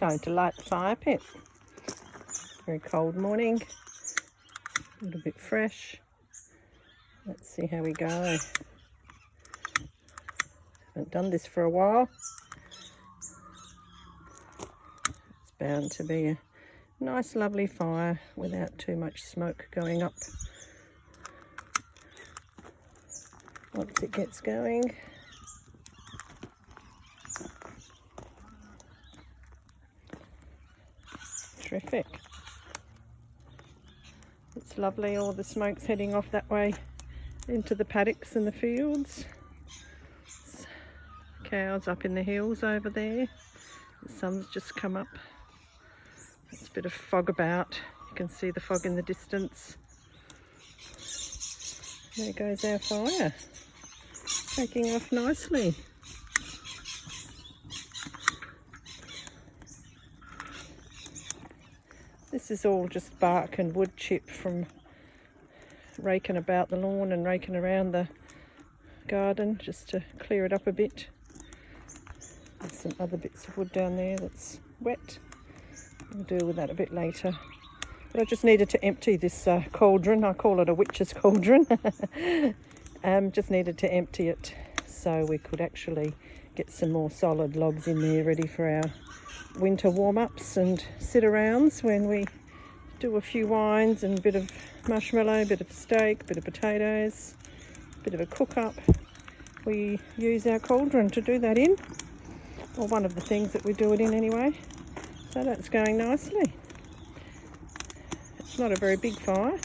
Time to light the fire pit. Very cold morning, a little bit fresh. Let's see how we go. Haven't done this for a while. It's bound to be a nice lovely fire without too much smoke going up once it gets going. Terrific. It's lovely, all the smoke's heading off that way into the paddocks and the fields. Cows up in the hills over there. The sun's just come up. There's a bit of fog about. You can see the fog in the distance. There goes our fire, taking off nicely. This is all just bark and wood chip from raking about the lawn and raking around the garden just to clear it up a bit. There's some other bits of wood down there that's wet. We'll deal with that a bit later. But I just needed to empty this cauldron. I call it a witch's cauldron. Just needed to empty it so we could actually get some more solid logs in there ready for our winter warm-ups and sit-arounds when we do a few wines and a bit of marshmallow, a bit of steak, a bit of potatoes, a bit of a cook-up. We use our cauldron to do that in, or one of the things that we do it in anyway. So that's going nicely. It's not a very big fire.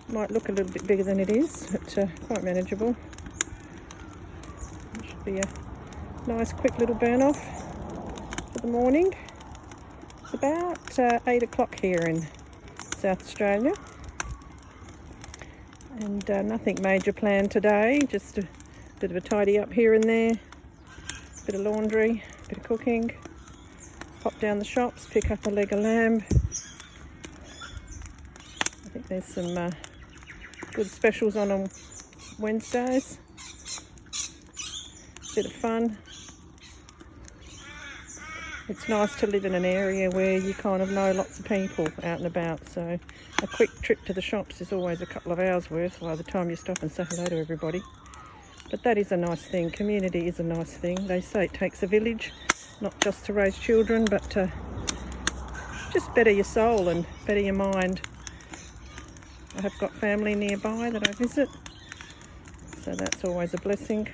Might look a little bit bigger than it is, but quite manageable. It should be a nice quick little burn off for the morning. It's about 8 o'clock here in South Australia, and nothing major planned today, just a bit of a tidy up here and there, a bit of laundry, a bit of cooking, pop down the shops, pick up a leg of lamb. I think there's some good specials on Wednesdays. Bit of fun. It's nice to live in an area where you kind of know lots of people out and about, so a quick trip to the shops is always a couple of hours worth by the time you stop and say hello to everybody. But that is a nice thing. Community is a nice thing. They say it takes a village, not just to raise children, but to just better your soul and better your mind. I have got family nearby that I visit, so that's always a blessing.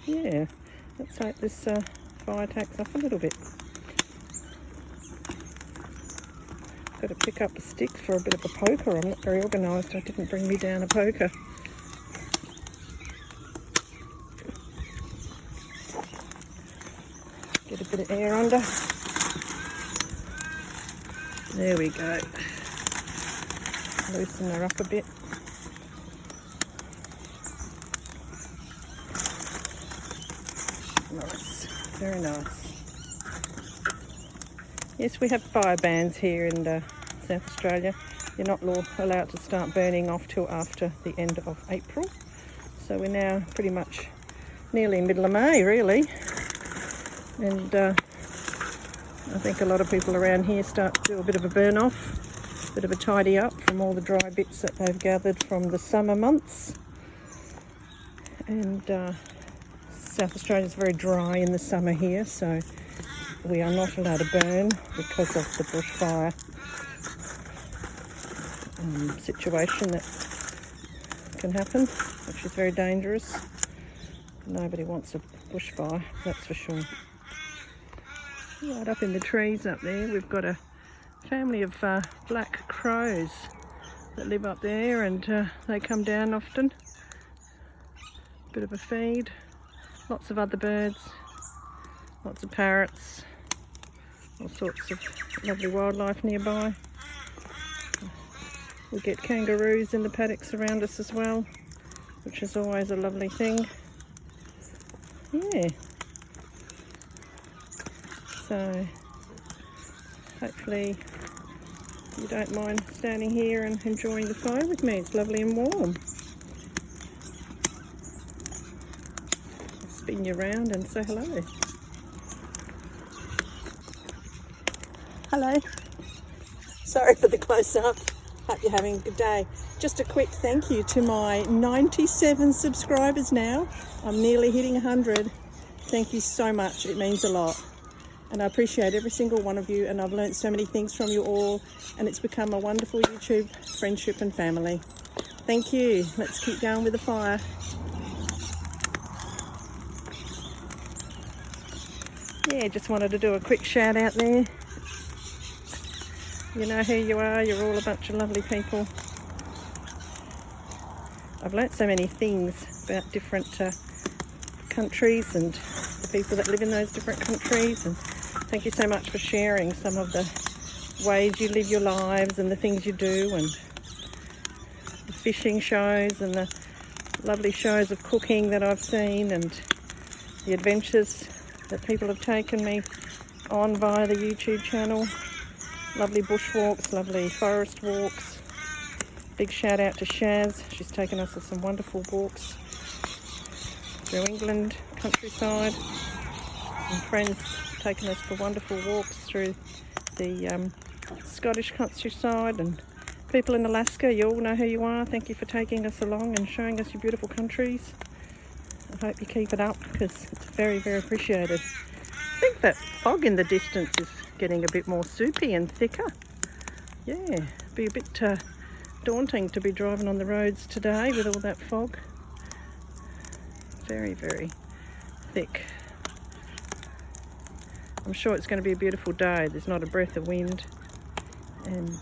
Yeah, let's hope this fire takes off a little bit. Got to pick up a stick for a bit of a poker. I'm not very organised. I didn't bring me down a poker. Get a bit of air under. There we go. Loosen her up a bit. Nice, very nice. Yes, we have fire bans here in South Australia. You're not allowed to start burning off till after the end of April. So we're now pretty much nearly middle of May, really. And I think a lot of people around here start to do a bit of a burn off. Bit of a tidy up from all the dry bits that they've gathered from the summer months. And South Australia is very dry in the summer here, so we are not allowed to burn because of the bushfire situation that can happen, which is very dangerous. Nobody wants a bushfire, that's for sure. Right up in the trees up there, we've got a family of black crows that live up there, and they come down often. Bit of a feed, lots of other birds, lots of parrots, all sorts of lovely wildlife nearby. We get kangaroos in the paddocks around us as well, which is always a lovely thing. Yeah. So hopefully you don't mind standing here and enjoying the fire with me. It's lovely and warm. I'll spin you around and say hello. Hello. Sorry for the close-up. Hope you're having a good day. Just a quick thank you to my 97 subscribers now. I'm nearly hitting 100. Thank you so much. It means a lot. And I appreciate every single one of you, and I've learnt so many things from you all, and it's become a wonderful YouTube friendship and family. Thank you. Let's keep going with the fire. Yeah, just wanted to do a quick shout out there. You know who you are, you're all a bunch of lovely people. I've learnt so many things about different countries and the people that live in those different countries, and thank you so much for sharing some of the ways you live your lives and the things you do, and the fishing shows and the lovely shows of cooking that I've seen, and the adventures that people have taken me on via the YouTube channel. Lovely bushwalks, lovely forest walks. Big shout out to Shaz. She's taken us on some wonderful walks through England countryside, and friends taken us for wonderful walks through the Scottish countryside, and people in Alaska, you all know who you are. Thank you for taking us along and showing us your beautiful countries. I hope you keep it up because it's very, very appreciated. I think that fog in the distance is getting a bit more soupy and thicker. Yeah, be a bit daunting to be driving on the roads today with all that fog. Very, very thick. I'm sure it's going to be a beautiful day. There's not a breath of wind, and it's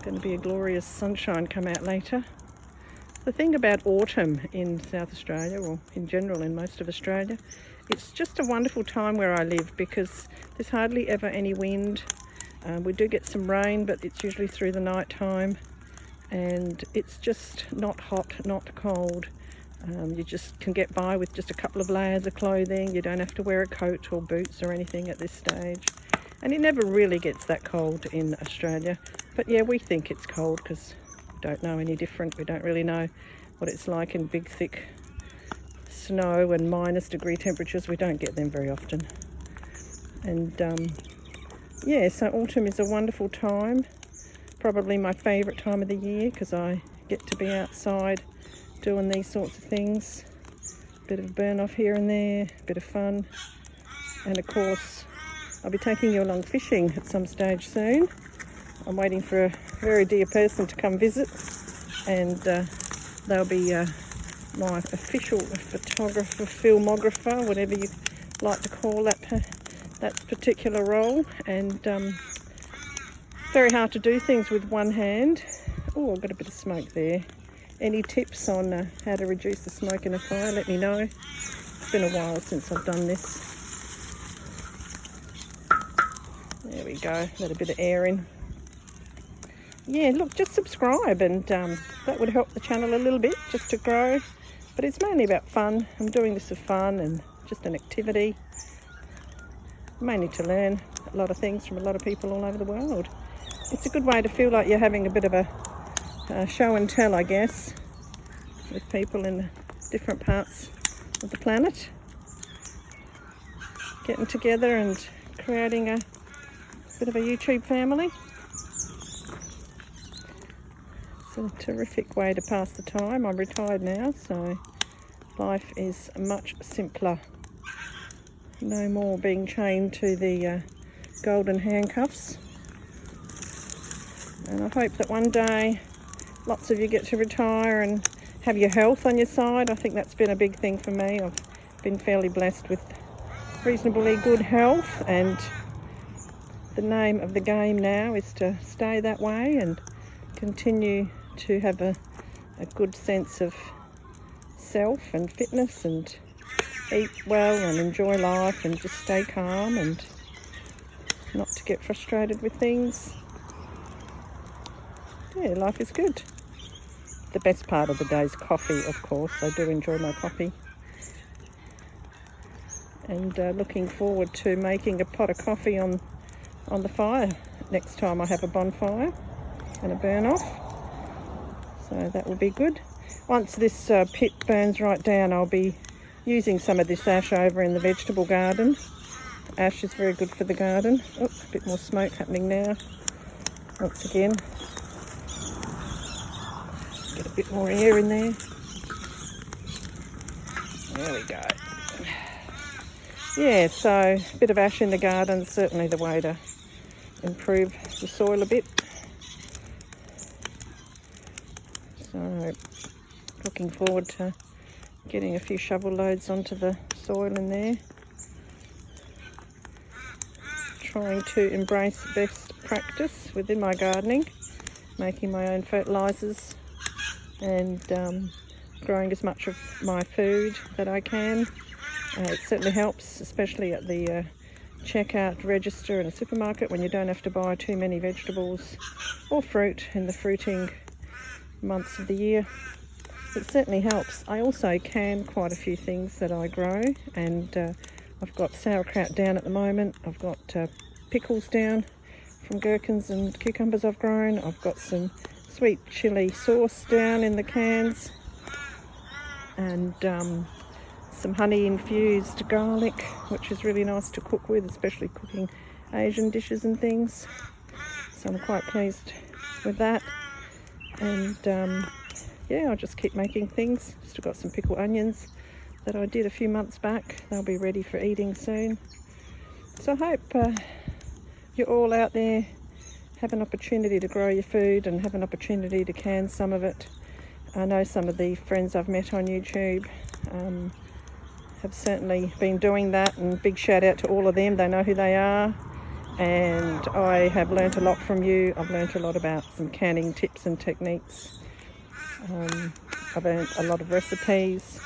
going to be a glorious sunshine come out later. The thing about autumn in South Australia, or in general in most of Australia, it's just a wonderful time where I live because there's hardly ever any wind. We do get some rain, but it's usually through the night time, and it's just not hot, not cold. You just can get by with just a couple of layers of clothing. You don't have to wear a coat or boots or anything at this stage. And it never really gets that cold in Australia. But yeah, we think it's cold because we don't know any different. We don't really know what it's like in big, thick snow and -degree temperatures. We don't get them very often. And yeah, so autumn is a wonderful time. Probably my favourite time of the year because I get to be outside doing these sorts of things. Bit of burn off here and there, bit of fun. And of course, I'll be taking you along fishing at some stage soon. I'm waiting for a very dear person to come visit, and they'll be my official photographer, filmographer, whatever you like to call that particular role. And very hard to do things with one hand. Oh, I've got a bit of smoke there. Any tips on how to reduce the smoke in a fire, let me know. It's been a while since I've done this. There we go, let a bit of air in. Yeah, look, just subscribe, and that would help the channel a little bit just to grow. But it's mainly about fun. I'm doing this for fun and just an activity. Mainly to learn a lot of things from a lot of people all over the world. It's a good way to feel like you're having a bit of a show and tell, I guess, with people in different parts of the planet. Getting together and creating a bit of a YouTube family. It's a terrific way to pass the time. I'm retired now, so life is much simpler. No more being chained to the golden handcuffs. And I hope that one day lots of you get to retire and have your health on your side. I think that's been a big thing for me. I've been fairly blessed with reasonably good health, and the name of the game now is to stay that way and continue to have a good sense of self and fitness, and eat well and enjoy life and just stay calm and not to get frustrated with things. Yeah, life is good. The best part of the day is coffee, of course. I do enjoy my coffee. And looking forward to making a pot of coffee on the fire next time I have a bonfire and a burn off. So that will be good. Once this pit burns right down, I'll be using some of this ash over in the vegetable garden Ash is very good for the garden. Oh, a bit more smoke happening now. Once again, get a bit more air in there. There we go. Yeah, so a bit of ash in the garden is certainly the way to improve the soil a bit. So looking forward to getting a few shovel loads onto the soil in there. Trying to embrace best practice within my gardening, making my own fertilisers and growing as much of my food that I can. It certainly helps, especially at the checkout register in a supermarket, when you don't have to buy too many vegetables or fruit in the fruiting months of the year. It certainly helps. I also can quite a few things that I grow, and I've got sauerkraut down at the moment. I've got pickles down from gherkins and cucumbers I've grown. I've got some sweet chili sauce down in the cans, and some honey infused garlic, which is really nice to cook with, especially cooking Asian dishes and things. So I'm quite pleased with that. And yeah, I'll just keep making things. Still got some pickled onions that I did a few months back. They'll be ready for eating soon. So I hope you're all out there have an opportunity to grow your food and have an opportunity to can some of it. I know some of the friends I've met on YouTube have certainly been doing that, and big shout out to all of them. They know who they are, and I have learnt a lot from you. I've learnt a lot about some canning tips and techniques. I've learnt a lot of recipes,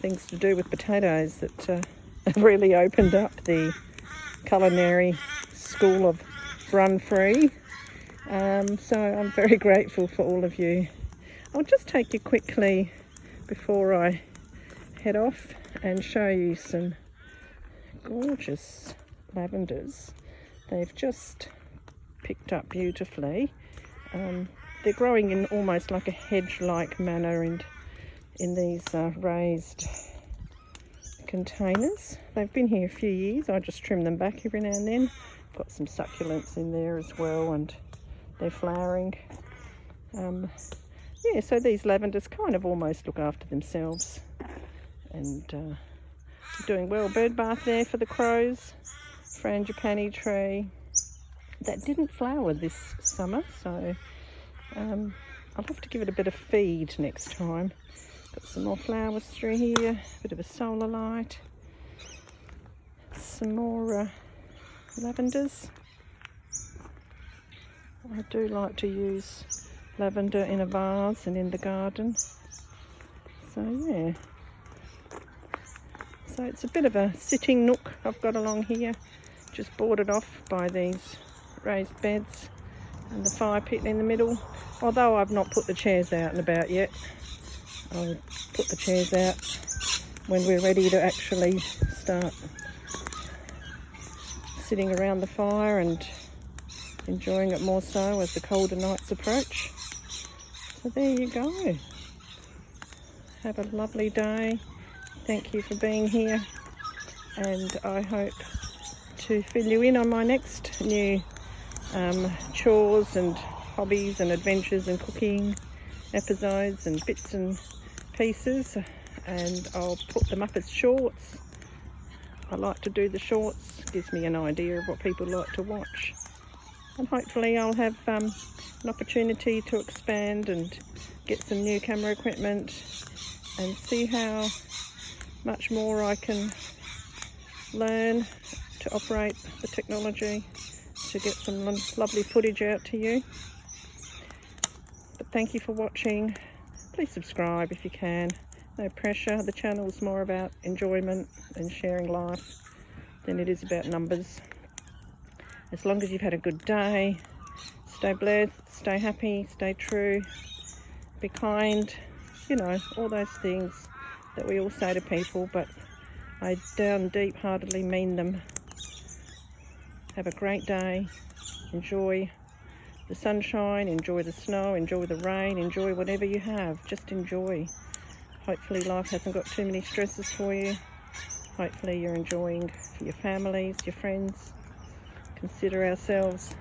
things to do with potatoes that have really opened up the culinary school of Run Free. So I'm very grateful for all of you. I'll just take you quickly before I head off and show you some gorgeous lavenders. They've just picked up beautifully. They're growing in almost like a hedge-like manner in these raised containers. They've been here a few years. I just trim them back every now and then. Got some succulents in there as well, and they're flowering. Yeah, so these lavenders kind of almost look after themselves, and doing well. Bird bath there for the crows. Frangipani tree that didn't flower this summer, so I'll have to give it a bit of feed next time. Got some more flowers through here, a bit of a solar light, some more lavenders. I do like to use lavender in a vase and in the garden. So yeah, so it's a bit of a sitting nook I've got along here, just boarded off by these raised beds and the fire pit in the middle. Although I've not put the chairs out and about yet. I'll put the chairs out when we're ready to actually start sitting around the fire and enjoying it more so as the colder nights approach. So there you go. Have a lovely day. Thank you for being here, and I hope to fill you in on my next new chores and hobbies and adventures and cooking episodes and bits and pieces, and I'll put them up as shorts. I like to do the shorts, gives me an idea of what people like to watch, and hopefully I'll have an opportunity to expand and get some new camera equipment and see how much more I can learn to operate the technology to get some lovely footage out to you. But thank you for watching. Please subscribe if you can. No pressure. The channel is more about enjoyment and sharing life than it is about numbers. As long as you've had a good day, stay blessed, stay happy, stay true, be kind, you know, all those things that we all say to people, but I down deep heartedly mean them. Have a great day. Enjoy the sunshine, enjoy the snow, enjoy the rain, enjoy whatever you have. Just enjoy. Hopefully life hasn't got too many stresses for you. hopefully you're enjoying for your families, your friends. Consider ourselves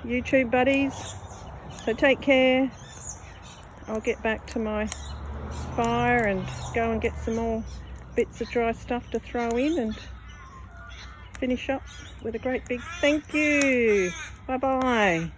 YouTube buddies. So take care. I'll get back to my fire and go and get some more bits of dry stuff to throw in and finish up with a great big thank you. Bye bye.